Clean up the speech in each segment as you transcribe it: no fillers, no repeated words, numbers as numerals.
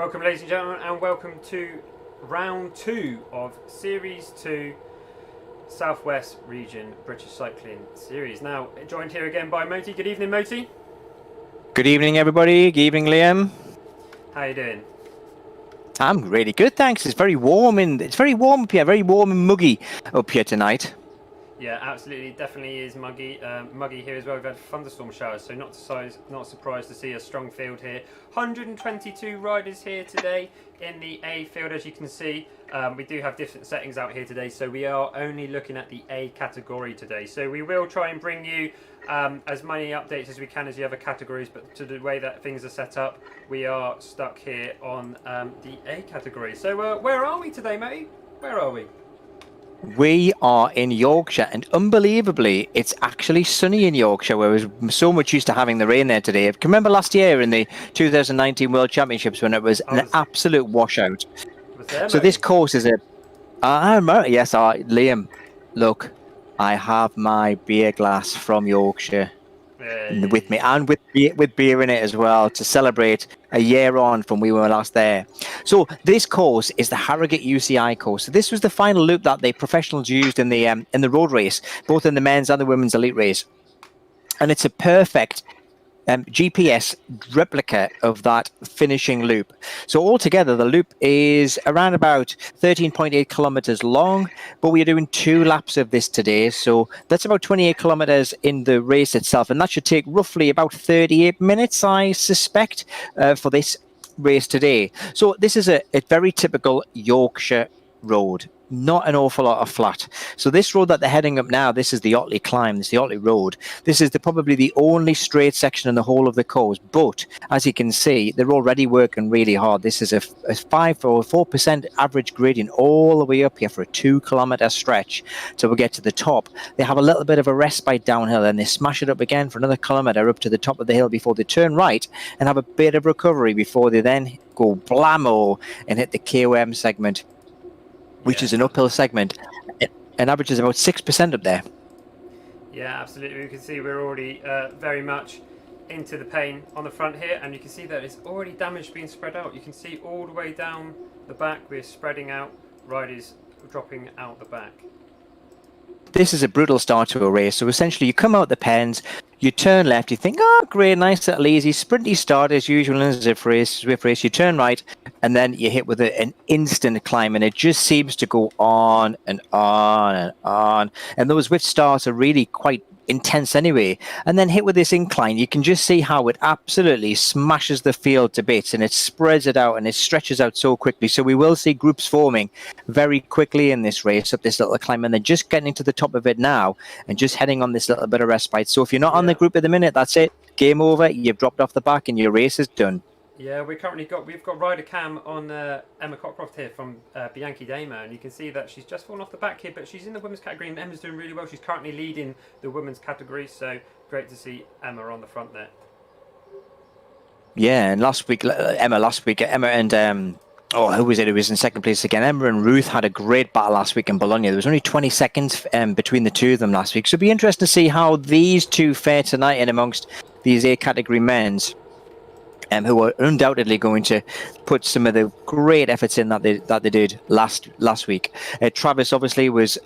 Welcome, ladies and gentlemen, and welcome to round 2 of Series 2 Southwest Region British Cycling Series. Now, joined here again by Moti. Good evening, Moti. Good evening, everybody. Good evening, Liam. How you doing? I'm really good, thanks. It's very warm up here, very warm and muggy up here tonight. Yeah, absolutely, definitely is muggy here as well. We've had thunderstorm showers, so not surprised to see a strong field here. 122 riders here today in the A field, as you can see. We do have different settings out here today, so we are only looking at the A category today. So we will try and bring you as many updates as we can as the other categories, but to the way that things are set up, we are stuck here on the A category. So where are we today, mate? Where are we? We are in Yorkshire, and unbelievably, it's actually sunny in Yorkshire, where we're so much used to having the rain there today. Can you remember last year in the 2019 World Championships when it was an absolute washout? So this course is Liam, look, I have my beer glass from Yorkshire with me, and with beer in it as well, to celebrate a year on from we were last there. So this course is the Harrogate UCI Course. So this was the final loop that the professionals used in the road race, both in the men's and the women's elite race, and it's a perfect GPS replica of that finishing loop. So altogether, the loop is around about 13.8 kilometers long, but we are doing 2 laps of this today. So that's about 28 kilometers in the race itself, and that should take roughly about 38 minutes, I suspect, for this race today. So this is a very typical Yorkshire road. Not an awful lot of flat. So this road that they're heading up now, this is the Otley Climb, this is the Otley Road. This is probably the only straight section in the whole of the course. But as you can see, they're already working really hard. This is a 5 or 4% average gradient all the way up here for a 2-kilometer stretch till we get to the top. They have a little bit of a respite downhill, and they smash it up again for another kilometer up to the top of the hill before they turn right and have a bit of recovery before they then go blammo and hit the KOM segment, which is an uphill segment, and averages about 6% up there. Yeah, absolutely. We can see we're already very much into the pain on the front here, and you can see that it's already damage being spread out. You can see all the way down the back, we're spreading out, riders dropping out the back. This is a brutal start to a race. So essentially, you come out the pens, you turn left, you think, oh, great, nice little easy, sprinty start as usual in a Zwift race. You turn right, and then you hit with an instant climb, and it just seems to go on and on and on. And those Zwift starts are really quite intense anyway, and then hit with this incline, you can just see how it absolutely smashes the field to bits, and it spreads it out and it stretches out so quickly. So we will see groups forming very quickly in this race up this little climb, and they're just getting to the top of it now and just heading on this little bit of respite. So if you're not on the group at the minute, that's it, game over, you've dropped off the back and your race is done. Yeah, we've got rider cam on Emma Cockcroft here from Bianchi Damo, and you can see that she's just fallen off the back here, but she's in the women's category, and Emma's doing really well. She's currently leading the women's category, so great to see Emma on the front there. Yeah, and Emma and who was it? It was in second place again. Emma and Ruth had a great battle last week in Bologna. There was only 20 seconds between the two of them last week, so it'll be interesting to see how these two fare tonight in amongst these A category men's. Who are undoubtedly going to put some of the great efforts in that they did last week. Travis obviously was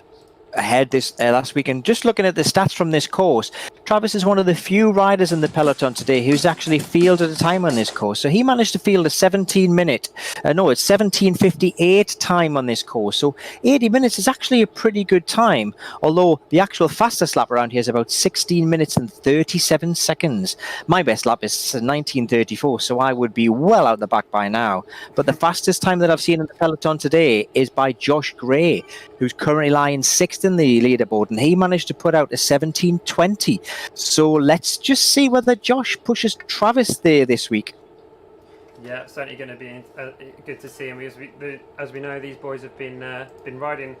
ahead this last week, and just looking at the stats from this course, Travis is one of the few riders in the peloton today who's actually fielded a time on this course. So he managed to field a 17:58 time on this course. So 80 minutes is actually a pretty good time, although the actual fastest lap around here is about 16 minutes and 37 seconds. My best lap is 19:34, so I would be well out the back by now. But the fastest time that I've seen in the peloton today is by Josh Gray, who's currently lying 6th in the leaderboard, and he managed to put out a 17:20. So let's just see whether Josh pushes Travis there this week. Yeah, certainly going to be good to see him, because as we know, these boys have been riding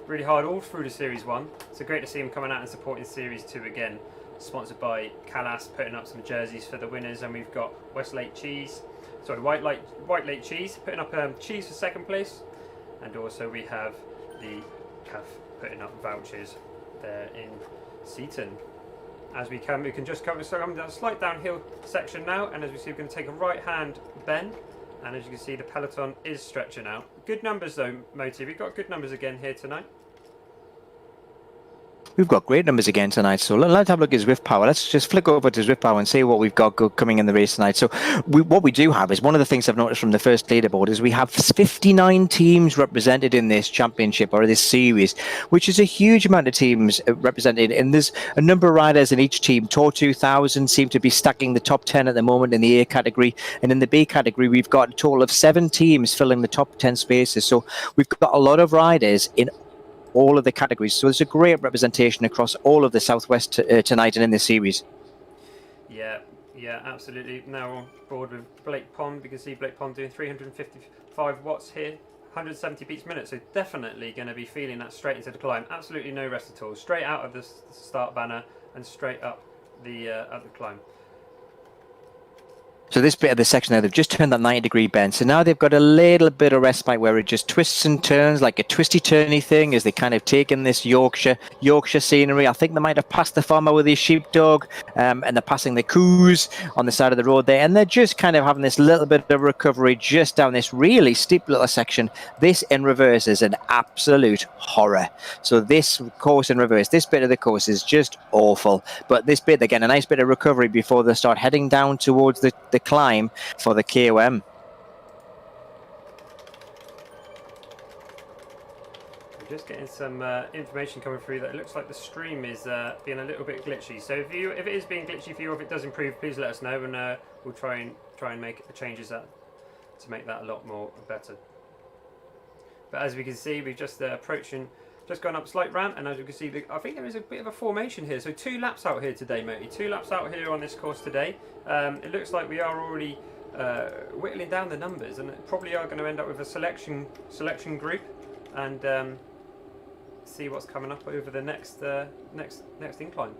really hard all through the Series 1. So great to see him coming out and supporting Series 2 again. Sponsored by Callas, putting up some jerseys for the winners, and we've got White Lake Cheese putting up cheese for second place, and also we have the CAF putting up vouchers there in Seaton. As we can just come down a slight downhill section now, and as we see, we're going to take a right hand bend And as you can see, the peloton is stretching out. Good numbers though, Moti. We've got good numbers again here tonight. We've got great numbers again tonight, so let's have a look at Zwift Power. Let's just flick over to Zwift Power and see what we've got coming in the race tonight. So what we do have is, one of the things I've noticed from the first leaderboard is we have 59 teams represented in this championship or this series, which is a huge amount of teams represented, and there's a number of riders in each team. Tour 2000 seem to be stacking the top 10 at the moment in the A category, and in the B category we've got a total of 7 teams filling the top 10 spaces. So we've got a lot of riders in all of the categories, so there's a great representation across all of the Southwest tonight and in this series. Yeah, absolutely. Now on board with Blake Pond. We can see Blake Pond doing 355 watts here, 170 beats per minute, so definitely going to be feeling that straight into the climb. Absolutely no rest at all, straight out of the start banner and straight up the climb. So this bit of the section there, they've just turned that 90-degree bend. So now they've got a little bit of respite where it just twists and turns like a twisty-turny thing as they kind of take in this Yorkshire scenery. I think they might have passed the farmer with his sheepdog, and they're passing the coos on the side of the road there. And they're just kind of having this little bit of recovery just down this really steep little section. This in reverse is an absolute horror. So this course in reverse, this bit of the course is just awful. But this bit, again, a nice bit of recovery before they start heading down towards the climb for the KOM. We're just getting some information coming through that it looks like the stream is being a little bit glitchy. So if it is being glitchy for you, or if it does improve, please let us know, and we'll try and make the changes to make that a lot more better. But as we can see, we've just just gone up a slight ramp, and as you can see, I think there is a bit of a formation here. So 2 laps out here today, Moti. 2 laps out here on this course today. It looks like we are already whittling down the numbers, and probably are going to end up with a selection group, and see what's coming up over the next incline.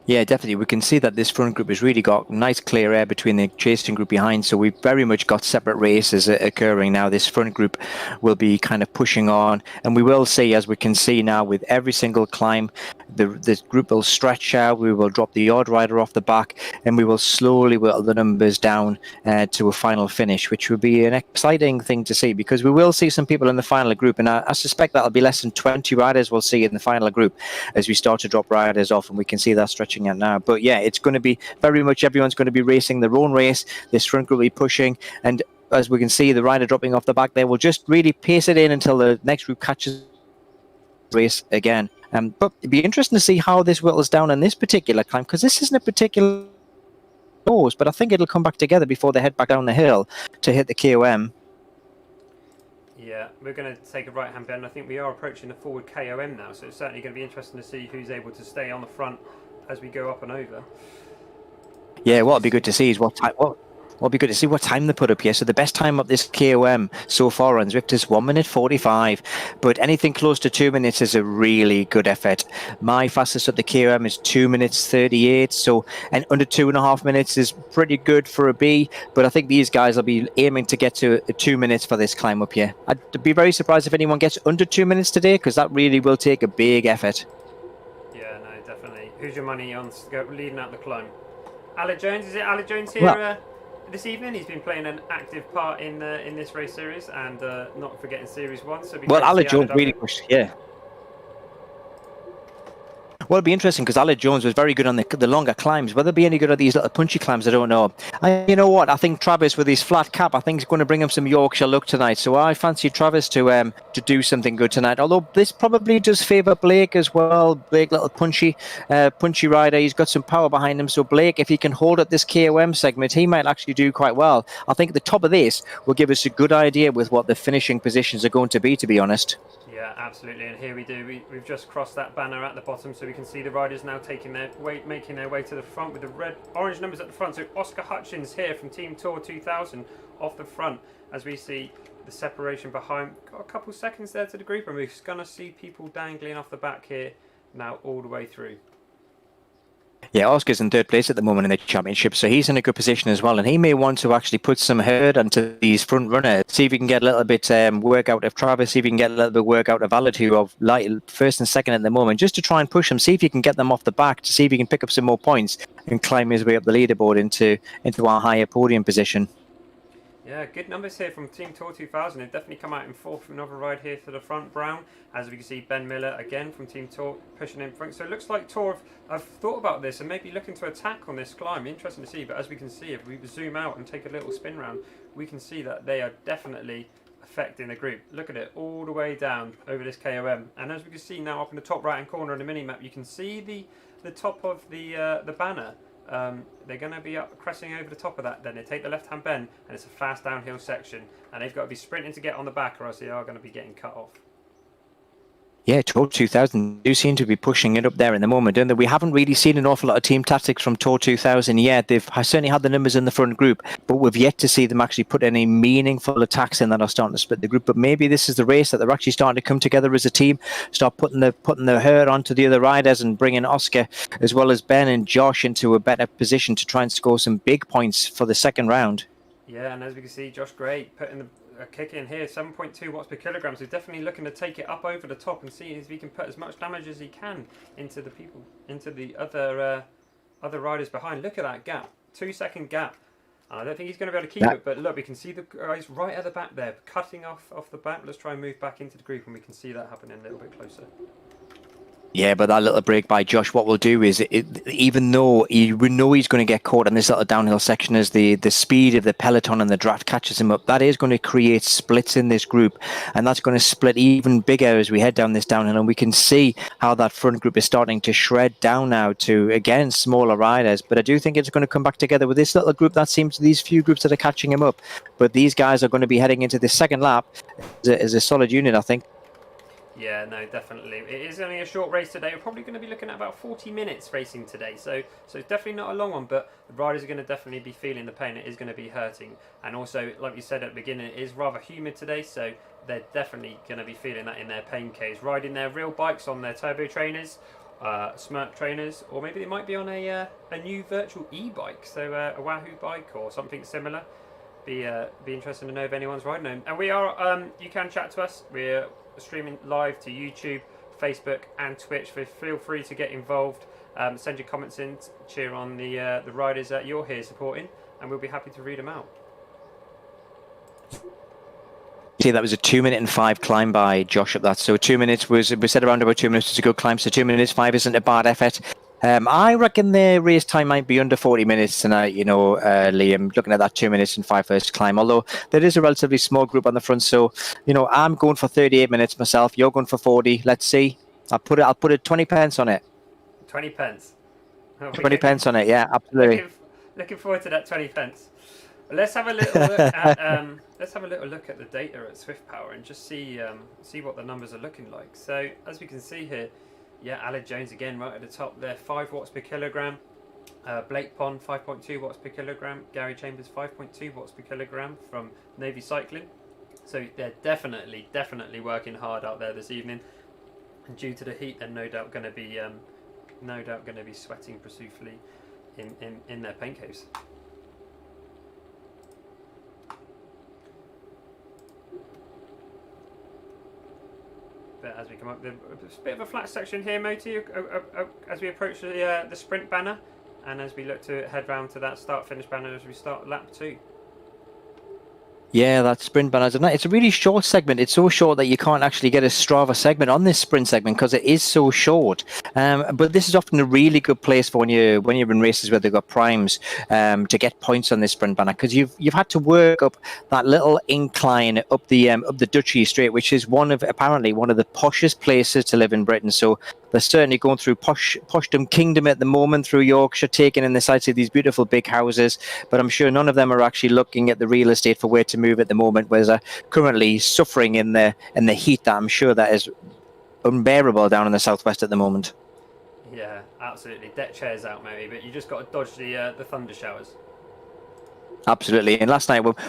Yeah, definitely. We can see that this front group has really got nice clear air between the chasing group behind. So we've very much got separate races occurring now. This front group will be kind of pushing on. And we will see, as we can see now, with every single climb, the group will stretch out. We will drop the odd rider off the back, and we will slowly whittle the numbers down to a final finish, which will be an exciting thing to see, because we will see some people in the final group. And I suspect that'll be less than 20 riders we'll see in the final group as we start to drop riders off, and we can see that stretching out now. But yeah, it's going to be very much everyone's going to be racing their own race. This front group will be pushing, and as we can see, the rider dropping off the back there will just really pace it in until the next group catches race again. But it'd be interesting to see how this whittles down in this particular climb, because this isn't a particular course, but I think it'll come back together before they head back down the hill to hit the KOM. Yeah, we're going to take a right-hand bend. I think we are approaching the forward KOM now, so it's certainly going to be interesting to see who's able to stay on the front as we go up and over. Yeah, what'll be good to see is what time they put up here. So the best time up this KOM so far on Zwift is 1:45, but anything close to 2 minutes is a really good effort. My fastest up the KOM is 2:38, so and under 2.5 minutes is pretty good for a B, but I think these guys will be aiming to get to 2 minutes for this climb up here. I'd be very surprised if anyone gets under 2 minutes today, because that really will take a big effort. Yeah, no, definitely. Who's your money on leading out the climb? Alec Jones, is it Alec Jones here? This evening, he's been playing an active part in this race series, and not forgetting Series 1. So Alec Jones really pushed, yeah. Well, it'll be interesting, because Alec Jones was very good on the longer climbs. Whether they'll be any good at these little punchy climbs, I don't know. You know what? I think Travis, with his flat cap, I think is going to bring him some Yorkshire luck tonight. So I fancy Travis to do something good tonight. Although this probably does favour Blake as well. Blake, little punchy rider. He's got some power behind him. So Blake, if he can hold at this KOM segment, he might actually do quite well. I think the top of this will give us a good idea with what the finishing positions are going to be honest. Yeah, absolutely, and here we do. We've just crossed that banner at the bottom, so we can see the riders now making their way to the front with the orange numbers at the front. So Oscar Hutchins here from Team Tour 2000 off the front, as we see the separation behind. Got a couple seconds there to the group, and we're going to see people dangling off the back here now all the way through. Yeah, Oscar's in 3rd place at the moment in the championship, so he's in a good position as well, and he may want to actually put some herd onto these front runners, see if he can get a little bit work out of Travis, see if he can get a little bit work out of Aled, who are like 1st and 2nd at the moment, just to try and push him, see if he can get them off the back, to see if he can pick up some more points and climb his way up the leaderboard into our higher podium position. Yeah, good numbers here from Team Tour 2000. They've definitely come out in fourth from another ride here for the front brown. As we can see, Ben Miller again from Team Tour pushing in front. So it looks like Tour have thought about this and maybe looking to attack on this climb. Interesting to see, but as we can see, if we zoom out and take a little spin round, we can see that they are definitely affecting the group. Look at it, all the way down over this KOM. And as we can see now up in the top right hand corner of the mini-map, you can see the top of the banner. They're going to be up cresting over the top of that. Then they take the left hand bend and it's a fast downhill section, and they've got to be sprinting to get on the back or else they are going to be getting cut off. Yeah, Tour 2000 do seem to be pushing it up there in the moment, don't they? We haven't really seen an awful lot of team tactics from Tour 2000 yet. They've certainly had the numbers in the front group, but we've yet to see them actually put any meaningful attacks in that are starting to split the group. But maybe this is the race that they're actually starting to come together as a team, start putting the herd onto the other riders and bringing Oscar as well as Ben and Josh into a better position to try and score some big points for the second round. Yeah, and as we can see, Josh Gray putting a kick in here, 7.2 watts per kilogram. So he's definitely looking to take it up over the top and see if he can put as much damage as he can into the other riders behind. Look at that gap, 2-second gap. I don't think he's going to be able to keep it, but look, we can see the guys right at the back there, cutting off the back. Let's try and move back into the group, and we can see that happening a little bit closer. Yeah, but that little break by Josh, what we'll do is, even though we know he's going to get caught in this little downhill section as the speed of the peloton and the draft catches him up, that is going to create splits in this group, and that's going to split even bigger as we head down this downhill, and we can see how that front group is starting to shred down now to, again, smaller riders. But I do think it's going to come back together with this little group that seems, these few groups that are catching him up. But these guys are going to be heading into the second lap as a solid unit, I think. Yeah, no, definitely. It is only a short race today. We're probably going to be looking at about 40 minutes racing today. So it's definitely not a long one, but the riders are going to definitely be feeling the pain. It is going to be hurting. And also, like you said at the beginning, it is rather humid today, so they're definitely going to be feeling that in their pain caves. Riding their real bikes on their turbo trainers, Smirk trainers, or maybe they might be on a new virtual e-bike, so a Wahoo bike or something similar. Be interested to know if anyone's riding them. And we are, you can chat to us. We're streaming live to YouTube, Facebook and Twitch. So feel free to get involved, send your comments in, cheer on the riders that you're here supporting, and we'll be happy to read them out. See, that was a 2-minute and 5 climb by Josh up that. So 2 minutes we said around about 2 minutes was a good climb. So 2 minutes 5 isn't a bad effort. I reckon the race time might be under 40 minutes tonight, Liam, looking at that 2 minutes and 5 first climb, although there is a relatively small group on the front. So, I'm going for 38 minutes myself. You're going for 40. Let's see. I'll put it 20 pence on it. 20 pence. 20 pence on it, yeah, absolutely. Looking forward to that 20 pence. Let's have a little look at the data at Swift Power and just see what the numbers are looking like. So as we can see here, yeah, Aled Jones again right at the top there, 5 watts per kilogram. Blake Pond 5.2 watts per kilogram. Gary Chambers 5.2 watts per kilogram from Navy Cycling. So they're definitely working hard out there this evening. And due to the heat, they're no doubt going to be sweating profusely in their paint caves. But as we come up, there's a bit of a flat section here, Moti, as we approach the sprint banner, and as we look to head round to that start-finish banner as we start lap 2. Yeah, that sprint banner. It's a really short segment. It's so short that you can't actually get a Strava segment on this sprint segment because it is so short. But this is often a really good place for when you're in races where they've got primes to get points on this sprint banner, because you've had to work up that little incline up the Duchy Straight, which is apparently one of the poshest places to live in Britain. So they're certainly going through poshdom kingdom at the moment through Yorkshire, taking in the sights of these beautiful big houses. But I'm sure none of them are actually looking at the real estate for where to move at the moment, whereas they're currently suffering in the heat that I'm sure that is unbearable down in the southwest at the moment. Yeah, absolutely. Deck chairs out, maybe, but you just got to dodge the thunder showers. Absolutely. And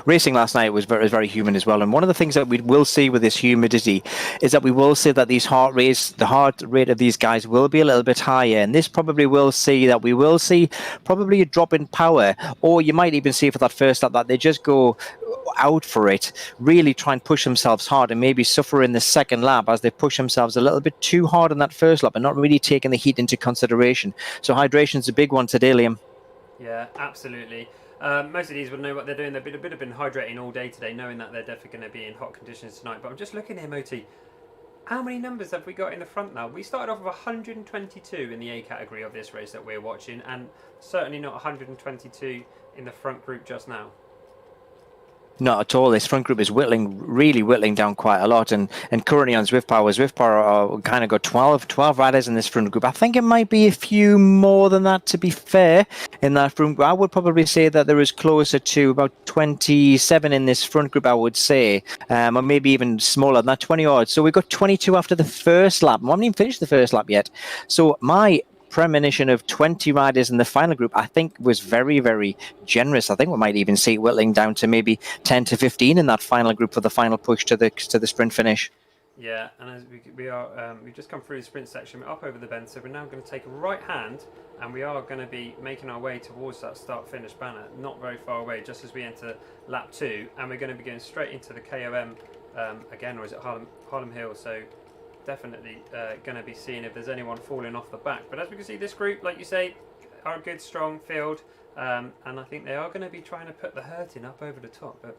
racing last night was very humid as well. And one of the things that we will see with this humidity is that we will see that the heart rate of these guys will be a little bit higher. And this probably will see that we will see probably a drop in power, or you might even see for that first lap that they just go out for it, really try and push themselves hard and maybe suffer in the second lap as they push themselves a little bit too hard in that first lap and not really taking the heat into consideration. So hydration is a big one today, Liam. Yeah, absolutely. Most of these will know what they're doing. They've been hydrating all day today, knowing that they're definitely going to be in hot conditions tonight. But I'm just looking here, Moti. How many numbers have we got in the front now? We started off with 122 in the A category of this race that we're watching, and certainly not 122 in the front group just now. Not at all. This front group is really whittling down quite a lot. And currently on Zwift Power are kind of got 12 riders in this front group. I think it might be a few more than that, to be fair, in that front group. I would probably say that there is closer to about 27 in this front group, I would say, or maybe even smaller than that, 20 odd. So we've got 22 after the first lap. We haven't even finished the first lap yet. So my premonition of 20 riders in the final group, I think, was very, very generous. I think we might even see it whittling down to maybe 10 to 15 in that final group for the final push to the sprint finish. Yeah, and as we've just come through the sprint section, we're up over the bend, so we're now going to take a right hand, and we are going to be making our way towards that start-finish banner, not very far away, just as we enter lap 2, and we're going to be going straight into the KOM again, or is it Harlem Hill? So definitely going to be seeing if there's anyone falling off the back. But as we can see, this group, like you say, are a good, strong field, and I think they are going to be trying to put the hurting up over the top. But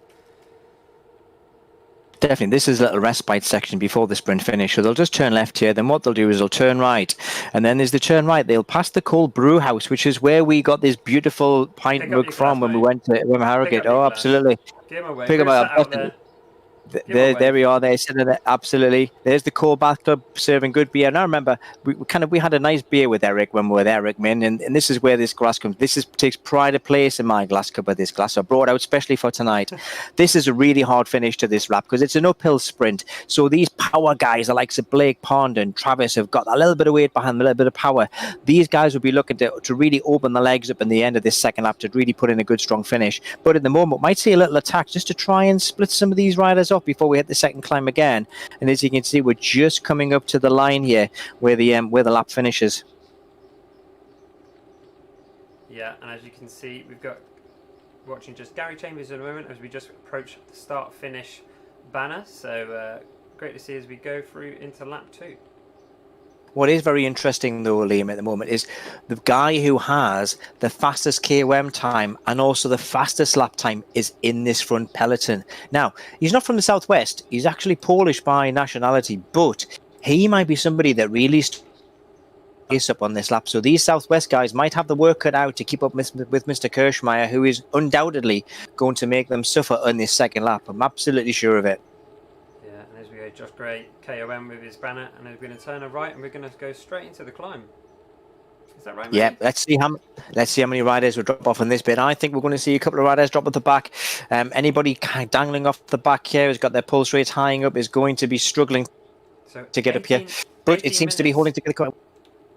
definitely, this is a little respite section before the sprint finish. So they'll just turn left here. Then what they'll do is they'll turn right. And then there's the turn right. They'll pass the Cold Brew House, which is where we got this beautiful pint mug from when we went to Harrogate. Oh, absolutely. Give them away. Pick them out there. There we are. There, sitting there. Absolutely. There's the Cold Bath Club serving good beer. And I remember we had a nice beer with Eric when we were there, Eric Min, and this is where this glass comes. Takes pride of place in my glass cup of this glass. So I brought it out especially for tonight. This is a really hard finish to this lap because it's an uphill sprint. So these power guys, the likes of Blake Pond and Travis, have got a little bit of weight behind them, a little bit of power. These guys will be looking to really open the legs up in the end of this second lap to really put in a good strong finish. But at the moment, might see a little attack just to try and split some of these riders off before we hit the second climb again. And as you can see, we're just coming up to the line here where the lap finishes. Yeah, and as you can see, we've got watching just Gary Chambers at the moment as we just approach the start finish banner. So great to see as we go through into lap 2. What is very interesting, though, Liam, at the moment is the guy who has the fastest KOM time and also the fastest lap time is in this front peloton. Now, he's not from the southwest. He's actually Polish by nationality, but he might be somebody that really is up on this lap. So these southwest guys might have the work cut out to keep up with Mr. Kirschmeyer, who is undoubtedly going to make them suffer on this second lap. I'm absolutely sure of it. Josh Gray, KOM with his banner, and we're going to turn a right and we're going to go straight into the climb. Is that right, mate? Yeah, let's see how many riders will drop off on this bit. I think we're going to see a couple of riders drop at the back. Anybody kind of dangling off the back here who's got their pulse rates high up is going to be struggling to get up here. But it seems to be holding together.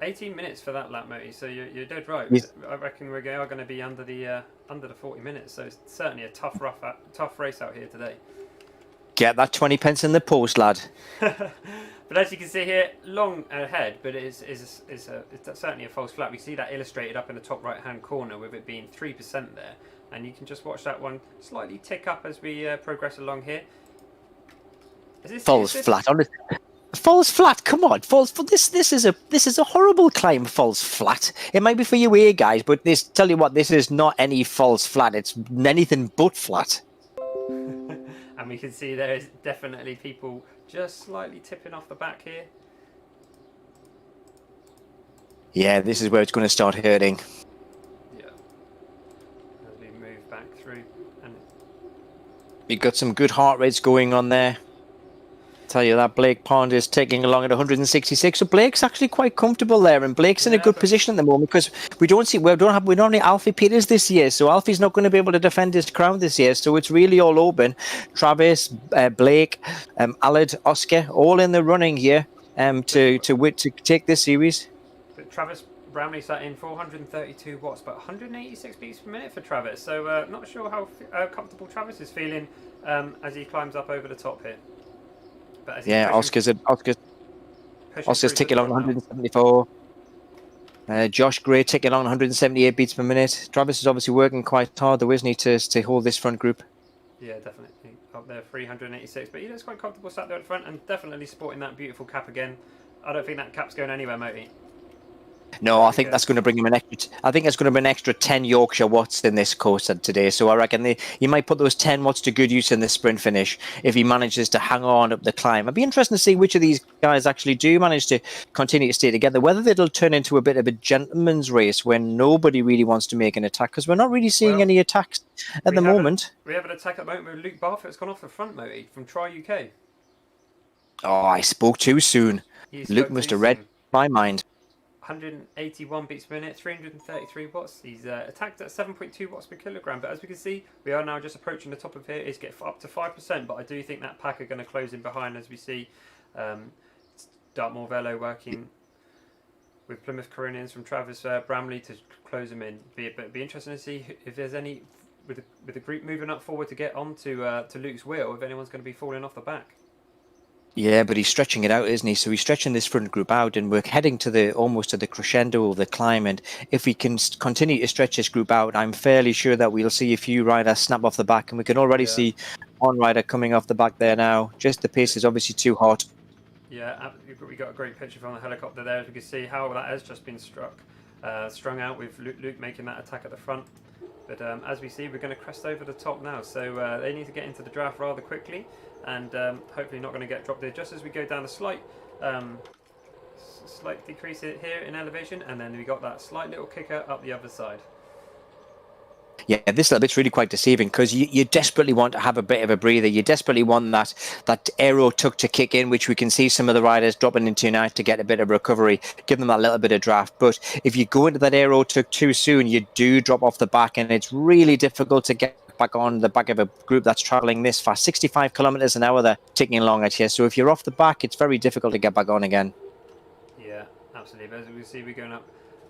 18 minutes for that lap, Moti. So you're dead right. Yes. I reckon we are going to be under the 40 minutes. So it's certainly a tough race out here today. Get that 20 pence in the post, lad. But as you can see here, long ahead, but it's certainly a false flat. We see that illustrated up in the top right-hand corner with it being 3% there. And you can just watch that one slightly tick up as we progress along here. Falls flat. Falls flat. Come on, falls. This is a horrible climb. Falls flat. It might be for you here, guys, but tell you what, this is not any falls flat. It's anything but flat. And we can see there is definitely people just slightly tipping off the back here. Yeah, this is where it's going to start hurting. Yeah. As we move back through. And you've got some good heart rates going on there. Tell you that Blake Pond is taking along at 166, so Blake's actually quite comfortable there, and Blake's in a good position at the moment because we don't have any Alfie Peters this year, so Alfie's not going to be able to defend his crown this year, so it's really all open. Travis, Blake, Aled, Oscar, all in the running here to take this series. But Travis Brownlee sat in 432 watts, but 186 beats per minute for Travis, so not sure how comfortable Travis is feeling as he climbs up over the top here. Yeah, Oscar's ticking along 174. Josh Gray ticking along 178 beats per minute. Travis is obviously working quite hard, though, isn't he, to hold this front group? Yeah, definitely. Up there, 386. But he looks quite comfortable sat there at the front and definitely sporting that beautiful cap again. I don't think that cap's going anywhere, Moti. No, I think that's going to bring him an extra. I think it's going to be an extra 10 Yorkshire watts in this course today. So I reckon he might put those 10 watts to good use in the sprint finish if he manages to hang on up the climb. It'd be interesting to see which of these guys actually do manage to continue to stay together. Whether it'll turn into a bit of a gentleman's race when nobody really wants to make an attack, because we're not really seeing any attacks at the moment. We have an attack at the moment with Luke Barfoot's gone off the front, Moti, from Try UK. Oh, I spoke too soon. Luke must have read my mind. 181 beats per minute, 333 watts. He's attacked at 7.2 watts per kilogram, but as we can see, we are now just approaching the top of here. It's get up to 5%, but I do think that pack are going to close in behind, as we see Dartmoor Velo working with Plymouth Coronians from Travis Bramley to close them in. But it'd be interesting to see if there's any, with the group moving up forward to get onto to Luke's wheel, if anyone's going to be falling off the back. Yeah, but he's stretching it out, isn't he? So he's stretching this front group out, and we're heading to almost to the crescendo of the climb. And if we can continue to stretch this group out, I'm fairly sure that we'll see a few riders snap off the back, and we can already see one rider coming off the back there now. Just the pace is obviously too hot. Yeah, we got a great picture from the helicopter there. As we can see how that has just been strung out with Luke making that attack at the front. But as we see, we're going to crest over the top now, so they need to get into the draft rather quickly, and hopefully not going to get dropped there. Just as we go down a slight decrease here in elevation, and then we got that slight little kicker up the other side. Yeah, this little bit's really quite deceiving because you desperately want to have a bit of a breather. You desperately want that aero tuck to kick in, which we can see some of the riders dropping into now to get a bit of recovery, give them that little bit of draft. But if you go into that aero tuck too soon, you do drop off the back, and it's really difficult to get back on the back of a group that's traveling this fast. 65 kilometers an hour they're ticking along at you. So if you're off the back, it's very difficult to get back on again. Yeah, absolutely. As we can see, we're going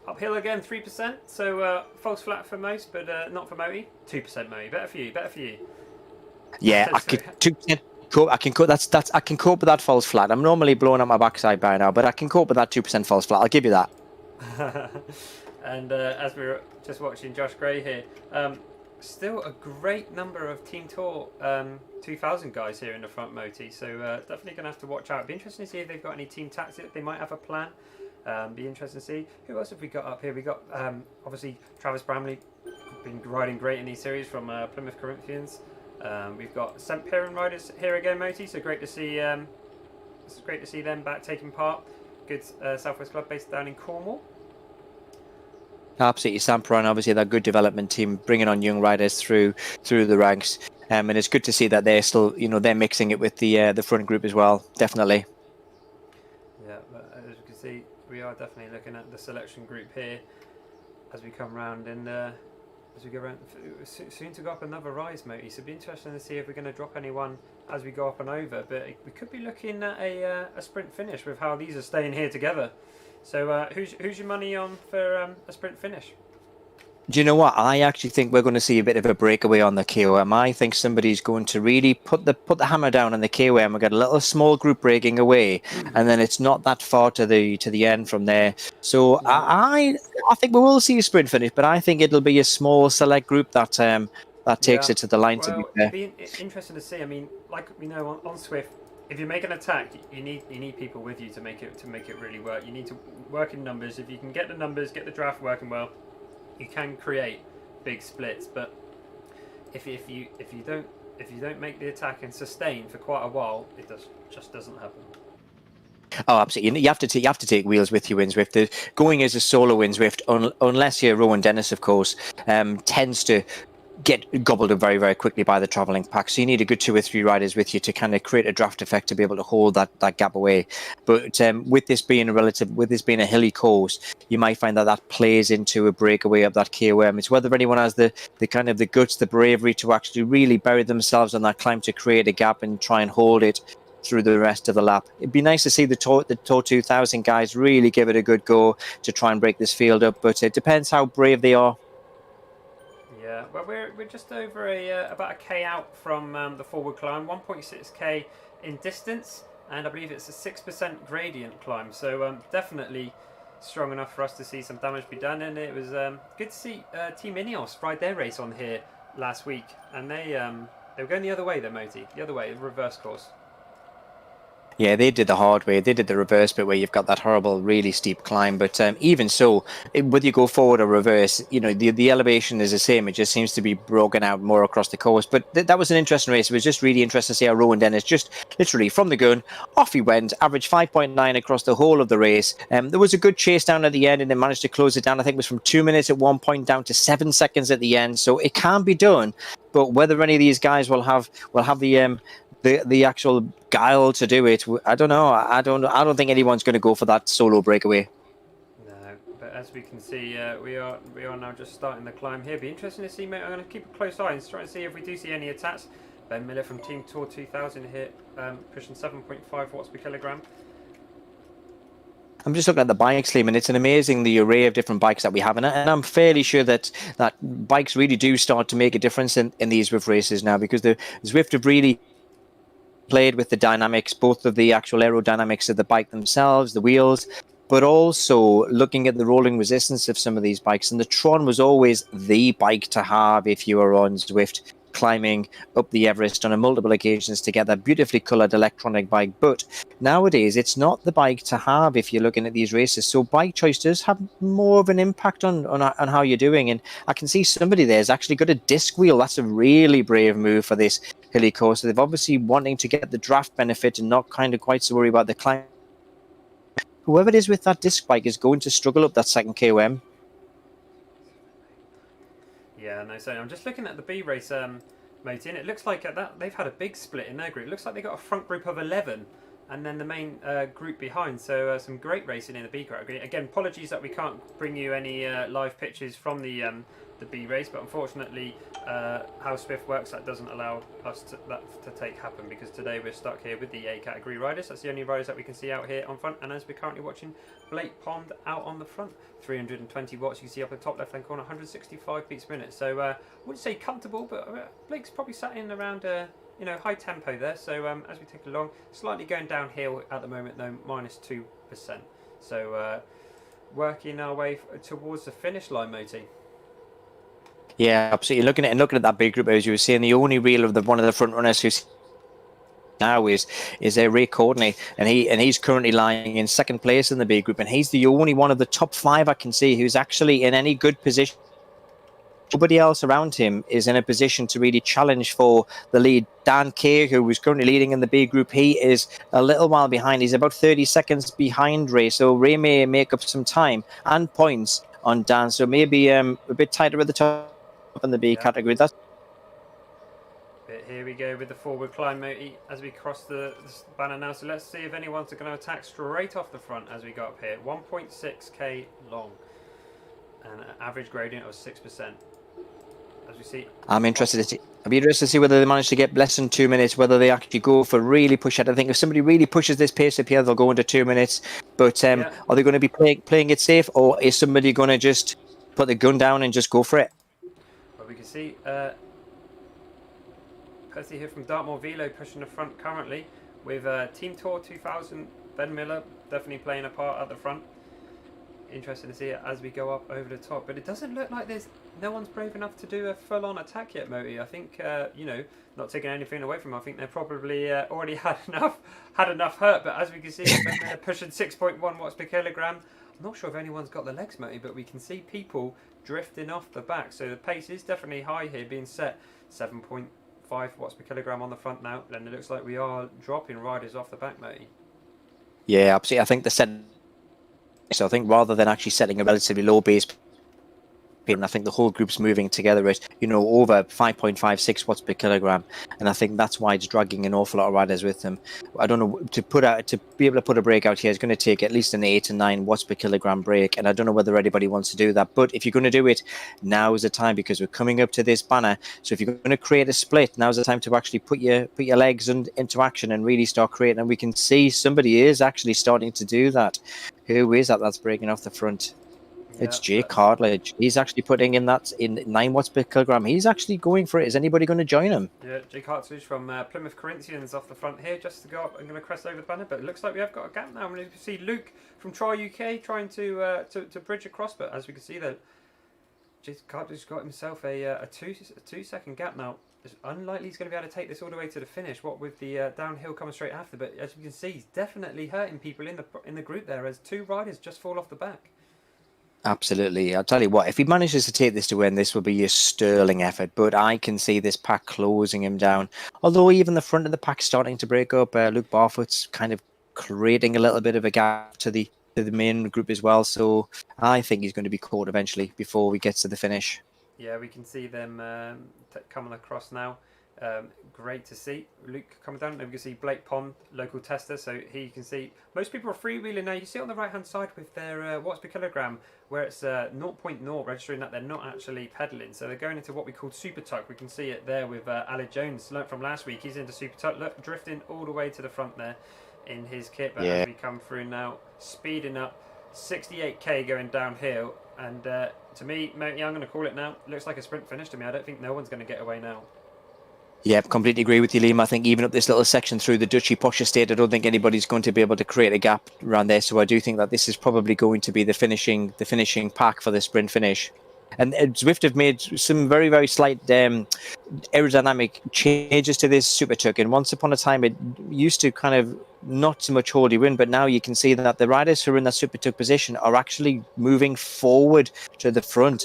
uphill again, 3%. So false flat for most, but not for Moti. 2% Moti. Better for you. Yeah, I can cope with that false flat. I'm normally blowing up my backside by now, but I can cope with that 2% false flat. I'll give you that. And as we were just watching Josh Gray here, still a great number of Team Tour 2000 guys here in the front, Moti. So definitely going to have to watch out. Be interesting to see if they've got any team tactics. They might have a plan. Be interesting to see. Who else have we got up here? We got obviously Travis Bramley, been riding great in these series from Plymouth Corinthians. We've got St Piran riders here again, Moti. So great to see. It's great to see them back taking part. Good Southwest club based down in Cornwall. Absolutely, St Piran, obviously that good development team, bringing on young riders through the ranks, and it's good to see that they're still, they're mixing it with the front group as well. Definitely. Yeah, but as you can see, we are definitely looking at the selection group here as we come round, and as we go around, soon to go up another rise, Moti. So it'll be interesting to see if we're going to drop anyone as we go up and over. But we could be looking at a sprint finish with how these are staying here together. So who's your money on for a sprint finish? Do you know what? I actually think we're going to see a bit of a breakaway on the KOM. I think somebody's going to really put the hammer down on the KOM. We've got a little small group breaking away, and then it's not that far to the end from there. So I think we will see a sprint finish, but I think it'll be a small select group that takes it to the line. Well, to be fair, it'd be interesting to see. I mean, like we know on Swift, if you make an attack, you need people with you to make it really work. You need to work in numbers. If you can get the numbers, get the draft working well, you can create big splits. But if you don't make the attack and sustain for quite a while, it just doesn't happen. Oh, absolutely. You have to take wheels with you in Zwift. Going as a solo in Zwift, unless you're Rowan Dennis, of course, tends to get gobbled up very, very quickly by the travelling pack. So you need a good 2 or 3 riders with you to kind of create a draft effect to be able to hold that gap away. But with this being a hilly course, you might find that plays into a breakaway of that KOM. It's whether anyone has the kind of the guts, the bravery to actually really bury themselves on that climb to create a gap and try and hold it through the rest of the lap. It'd be nice to see the Tour 2000 guys really give it a good go to try and break this field up, but it depends how brave they are. Yeah, well, we're just over about a K out from the forward climb, 1.6K in distance, and I believe it's a 6% gradient climb. So definitely strong enough for us to see some damage be done. And it was good to see Team Ineos ride their race on here last week, and they were going the other way, though, Moti, the other way, the reverse course. Yeah, they did the hard way. They did the reverse bit where you've got that horrible, really steep climb. But even so, whether you go forward or reverse, you know, the elevation is the same. It just seems to be broken out more across the course. But that was an interesting race. It was just really interesting to see how Rowan Dennis just literally from the gun, off he went, averaged 5.9 across the whole of the race. There was a good chase down at the end and they managed to close it down. I think it was from 2 minutes at one point down to 7 seconds at the end. So it can be done. But whether any of these guys will have the actual guile to do it, I don't know. I don't think anyone's going to go for that solo breakaway. No, but as we can see, we are now just starting the climb here. Be interesting to see, mate. I'm going to keep a close eye and try and see if we do see any attacks. Ben Miller from Team Tour 2000 here, pushing 7.5 watts per kilogram. I'm just looking at the bikes, Liam, and it's an amazing the array of different bikes that we have in it. And I'm fairly sure that bikes really do start to make a difference in these Zwift races now, because the Zwift have really played with the dynamics, both of the actual aerodynamics of the bike themselves, the wheels, but also looking at the rolling resistance of some of these bikes. And the Tron was always the bike to have if you were on Zwift, climbing up the Everest on multiple occasions to get that beautifully coloured electronic bike. But nowadays, it's not the bike to have if you're looking at these races. So bike choice does have more of an impact on how you're doing. And I can see somebody there's actually got a disc wheel. That's a really brave move for this hilly course. So they've obviously wanting to get the draft benefit and not kind of quite so worry about the climb. Whoever it is with that disc bike is going to struggle up that second KOM. Yeah, no, so I'm just looking at the B race, Moti, and it looks like they've had a big split in their group. It looks like they got a front group of 11 and then the main group behind. So some great racing in the B category. Again, apologies that we can't bring you any live pictures from the B race, but unfortunately how Zwift works, that doesn't allow us to take happen, because today we're stuck here with the A category riders. That's the only riders that we can see out here on front, and as we're currently watching Blake Pond out on the front, 320 watts, you can see up in the top left hand corner, 165 beats per minute. So I wouldn't say comfortable, but Blake's probably sat in around high tempo there. So as we take along, slightly going downhill at the moment though, -2%. So working our way towards the finish line, Moti. Yeah, absolutely. Looking at that big group, as you were saying, the only real of one of the front runners who's now is Ray Courtney, and he's currently lying in second place in the B group, and he's the only one of the top 5 I can see who's actually in any good position. Nobody else around him is in a position to really challenge for the lead. Dan Kay, who is currently leading in the B group, he is a little while behind. He's about 30 seconds behind Ray, so Ray may make up some time and points on Dan, so maybe a bit tighter at the top in the B category. That's here we go with the forward climb, Moti, as we cross the banner now. So let's see if anyone's going to attack straight off the front as we go up here. 1.6k long and an average gradient of 6%. As we see, I'll be interested to see whether they manage to get less than 2 minutes, whether they actually go for really push it. I think if somebody really pushes this pace up here, they'll go into 2 minutes. But are they going to be playing it safe, or is somebody going to just put the gun down and just go for it? Well, we can see Percy here from Dartmoor Velo pushing the front currently, with Team Tour 2000, Ben Miller definitely playing a part at the front. Interesting to see it as we go up over the top, but it doesn't look like no one's brave enough to do a full-on attack yet, Moti. I think not taking anything away from them, I think they're probably already had enough hurt. But as we can see, they're pushing 6.1 watts per kilogram. I'm not sure if anyone's got the legs, Moti, but we can see people drifting off the back. So the pace is definitely high here, being set 7.5 watts per kilogram on the front now. And it looks like we are dropping riders off the back, Moti. Yeah, absolutely. I think the set. So I think rather than actually setting a relatively low base, and I think the whole group's moving together at over 5.56 watts per kilogram, and I think that's why it's dragging an awful lot of riders with them. I don't know, to be able to put a break out here is going to take at least an 8 to 9 watts per kilogram break, and I don't know whether anybody wants to do that. But if you're going to do it, now is the time, because we're coming up to this banner. So if you're going to create a split, now's the time to actually put your legs into action and really start creating. And we can see somebody is actually starting to do that. Who is that? That's breaking off the front. It's Jake Cartledge. He's actually putting in 9 watts per kilogram. He's actually going for it. Is anybody going to join him? Yeah, Jake Cartledge from Plymouth Corinthians off the front here, just to go up. I'm going to crest over the banner, but it looks like we have got a gap now. And you can see Luke from Try UK trying to bridge across, but as we can see, that Jake Cartledge's got himself a 2 second gap now it's unlikely he's going to be able to take this all the way to the finish. What with the downhill coming straight after, but as you can see, he's definitely hurting people in the group there as 2 riders just fall off the back. Absolutely. I'll tell you what, if he manages to take this to win, this will be a sterling effort. But I can see this pack closing him down. Although even the front of the pack starting to break up. Luke Barfoot's kind of creating a little bit of a gap to the main group as well. So I think he's going to be caught eventually before we get to the finish. Yeah, we can see them coming across now. Great to see Luke coming down. And we can see Blake Pond, local tester. So here you can see most people are freewheeling now. You can see it on the right hand side with their watts per kilogram, where it's 0.0 registering that they're not actually pedaling. So they're going into what we call super tuck. We can see it there with Alec Jones, learnt from last week. He's into super tuck. Look, drifting all the way to the front there in his kit. But as we come through now, speeding up, 68k going downhill. And to me, mate, yeah, I'm going to call it now. Looks like a sprint finish to me. I don't think no one's going to get away now. Yeah, completely agree with you, Liam. I think even up this little section through the Duchy Posh Estate, I don't think anybody's going to be able to create a gap around there. So I do think that this is probably going to be the finishing pack for the sprint finish. And Zwift have made some very, very slight aerodynamic changes to this Super Tuck. And once upon a time, it used to kind of not so much hold you in, but now you can see that the riders who are in that Super Tuck position are actually moving forward to the front.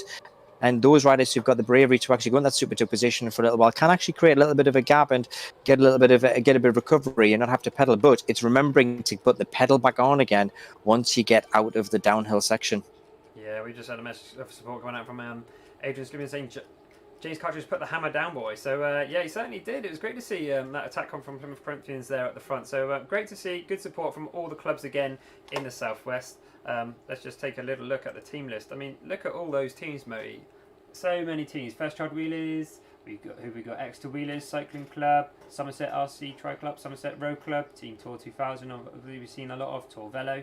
And those riders who've got the bravery to actually go in that super tuck position for a little while can actually create a little bit of a gap and get a bit of recovery and not have to pedal. But it's remembering to put the pedal back on again once you get out of the downhill section. Yeah, we just had a message of support coming out from Adrian Slimming saying James Cartridge put the hammer down, boy. So yeah, he certainly did. It was great to see that attack come from Plymouth Corinthians there at the front. So great to see good support from all the clubs again in the southwest. Let's just take a little look at the team list. I mean, look at all those teams, Moti. So many teams. First Child Wheelers. We got Exeter Wheelers Cycling Club, Somerset RC Tri Club, Somerset Road Club, Team Tour 2000. We've seen a lot of Tour Velo.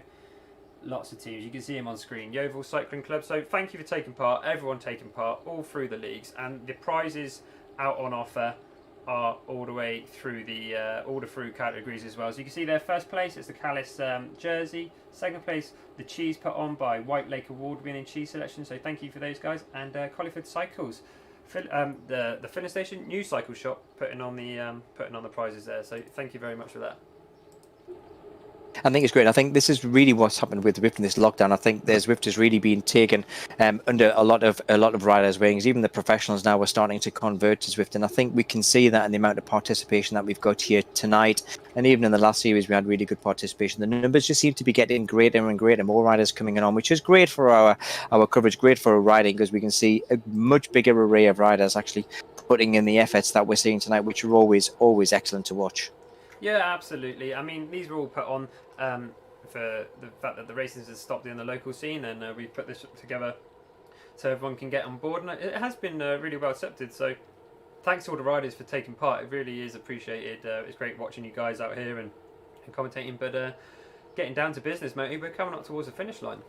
Lots of teams. You can see them on screen. Yeovil Cycling Club. So thank you for taking part. Everyone taking part all through the leagues, and the prizes out on offer are all the way through the through categories as well. So you can see their first place is the Callis jersey. Second place, the cheese put on by White Lake award-winning cheese selection. So thank you for those guys. And Colliford Cycles, the filling station, new cycle shop, putting on the prizes there. So thank you very much for that. I think it's great. I think this is really what's happened with Zwift in this lockdown. I think Zwift has really been taken under a lot of riders' wings. Even the professionals now are starting to convert to Zwift, and I think we can see that in the amount of participation that we've got here tonight. And even in the last series, we had really good participation. The numbers just seem to be getting greater and greater. More riders coming on, which is great for our coverage, great for our riding, because we can see a much bigger array of riders actually putting in the efforts that we're seeing tonight, which are always excellent to watch. Yeah, absolutely. I mean, these were all put on for the fact that the racing has stopped in the local scene, and we put this together so everyone can get on board. And it has been really well accepted. So thanks to all the riders for taking part. It really is appreciated. It's great watching you guys out here and commentating. But getting down to business, Moti, we're coming up towards the finish line.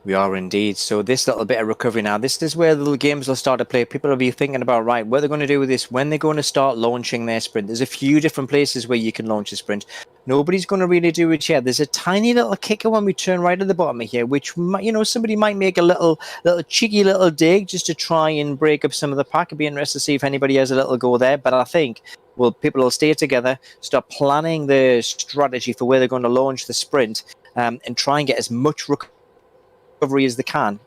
We are indeed. So this little bit of recovery now, this is where the little games will start to play. People will be thinking about, right, what they're going to do with this, when they're going to start launching their sprint. There's a few different places where you can launch a sprint. Nobody's going to really do it yet. There's a tiny little kicker when we turn right at the bottom of here, which, somebody might make a little cheeky little dig just to try and break up some of the pack. I'd be interested to see if anybody has a little go there. But I think, people will stay together, start planning the strategy for where they're going to launch the sprint, and try and get as much recovery as they can.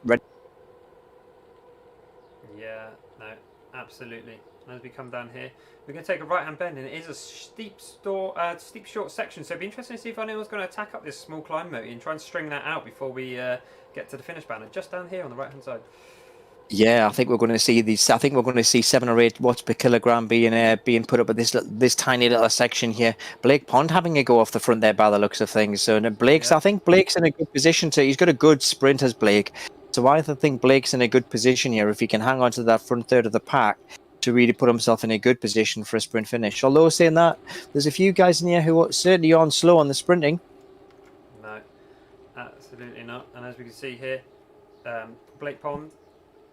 Yeah, no, absolutely. As we come down here, we're going to take a right hand bend, and it is a steep short section. So it'd be interesting to see if anyone's going to attack up this small climb, Moti, and try and string that out before we get to the finish banner, just down here on the right hand side. Yeah, I think we're going to see these. I think we're going to see 7 or 8 watts per kilogram being put up at this tiny little section here. Blake Pond having a go off the front there by the looks of things. So I think Blake's in a good position he's got a good sprint as Blake. So I think Blake's in a good position here if he can hang on to that front third of the pack to really put himself in a good position for a sprint finish. Although saying that, there's a few guys in here who certainly aren't slow on the sprinting. No, absolutely not. And as we can see here, Blake Pond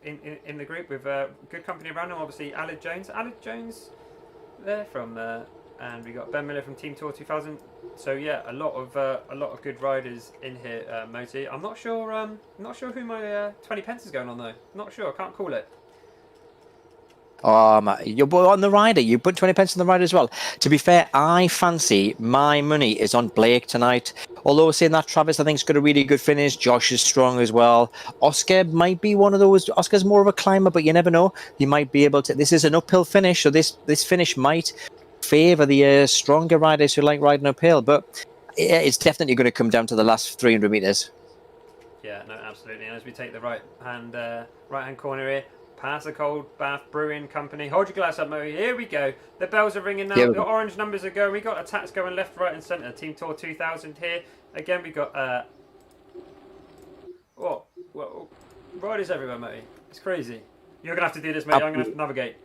in the group with good company around him. Obviously, Alec Jones there from and we got Ben Miller from Team Tour 2000. So yeah, a lot of good riders in here, Moti. I'm not sure who my 20 pence is going on though. Not sure. I can't call it. You're on the rider. You put 20 pence on the rider as well. To be fair, I fancy my money is on Blake tonight. Although saying that, Travis, I think, has got a really good finish. Josh is strong as well. Oscar might be one of those. Oscar's more of a climber, but you never know. He might be able to. This is an uphill finish, so this finish might favour the stronger riders who like riding uphill. But it's definitely going to come down to the last 300 metres. Yeah, no, absolutely. And as we take the right hand corner here, past the Cold Bath Brewing Company. Hold your glass up, Moe. Here we go. The bells are ringing now. Yeah. The orange numbers are going. We got attacks going left, right, and centre. Team Tour 2000 here. Again, we got riders everywhere, Moe. It's crazy. You're gonna have to do this, mate. I'm gonna have to navigate.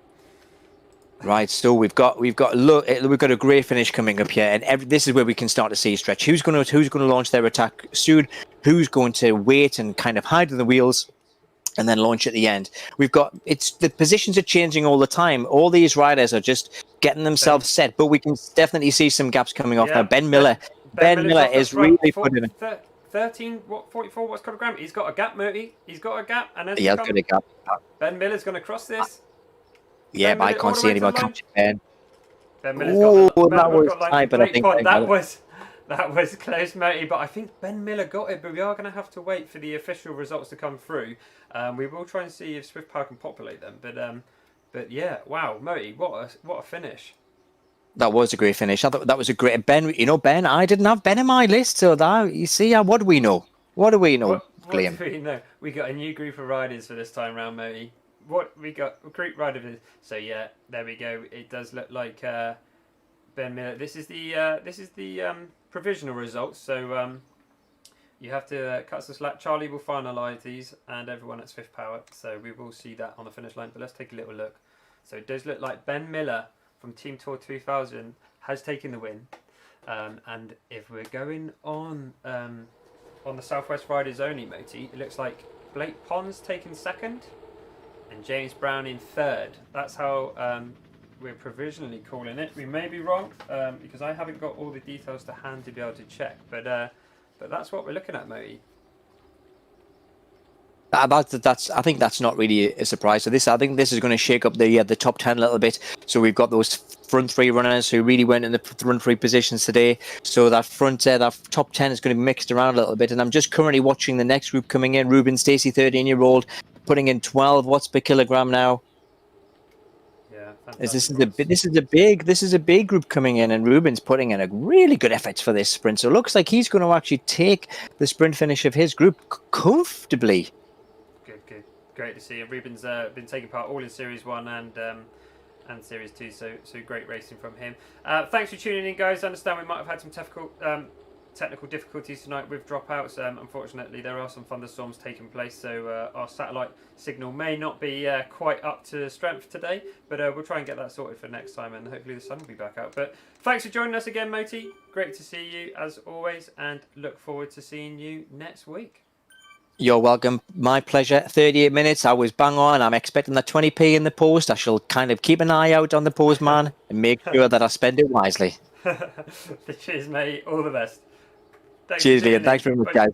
Right, so we've got a great finish coming up here, and this is where we can start to see stretch. Who's going to launch their attack soon? Who's going to wait and kind of hide in the wheels, and then launch at the end? The positions are changing all the time. All these riders are just getting themselves set, but we can definitely see some gaps coming off now. Ben Miller is really putting it. 44 watts kilogram. He's got a gap, Murty. He's got a gap, and He's got a gap. Ben Miller's going to cross this. Yeah, but I can't see anyone catching Ben. Ben Miller's got that was tight, but I think that was close, Murty. But I think Ben Miller got it. But we are going to have to wait for the official results to come through. We will try and see if Swift Power can populate them. But yeah, wow, Murty, what a finish. That was a great finish. I thought that was a great Ben. You know, Ben, I didn't have Ben in my list, so that you see, what do we know? What do we know, Liam? What do we know? We got a new group of riders for this time round, Murty. What we got? Recruit riders. So yeah, there we go. It does look like Ben Miller. This is the provisional results. So you have to cut some slack. Charlie will finalise these, and everyone at Swift Power. So we will see that on the finish line. But let's take a little look. So it does look like Ben Miller from Team Tour 2000 has taken the win. And if we're going on the Southwest Riders only, Moti, it looks like Blake Pond's taken second. And James Brown in third. That's how we're provisionally calling it. We may be wrong because I haven't got all the details to hand to be able to check. But that's what we're looking at, Moti. I think that's not really a surprise. So I think this is going to shake up the top 10 a little bit. So we've got those front three runners who really went in the front three positions today. So that that top 10 is going to be mixed around a little bit. And I'm just currently watching the next group coming in. Ruben Stacey, 13-year-old, putting in 12 watts per kilogram now. Yeah, this is a big group coming in, and Ruben's putting in a really good effort for this sprint. So it looks like he's going to actually take the sprint finish of his group comfortably. Good. Great to see. Ruben's been taking part all in Series 1 and Series 2, so great racing from him. Thanks for tuning in, guys. I understand we might have had some technical difficulties tonight with dropouts. Unfortunately, there are some thunderstorms taking place, so our satellite signal may not be quite up to strength today, but we'll try and get that sorted for next time, and hopefully the sun will be back out. But thanks for joining us again, Moti. Great to see you as always, and look forward to seeing you next week. You're welcome. My pleasure. 38 minutes. I was bang on. I'm expecting that 20p in the post. I shall kind of keep an eye out on the postman and make sure that I spend it wisely. Cheers, mate. All the best. Cheers, Liam. Thanks very much, guys.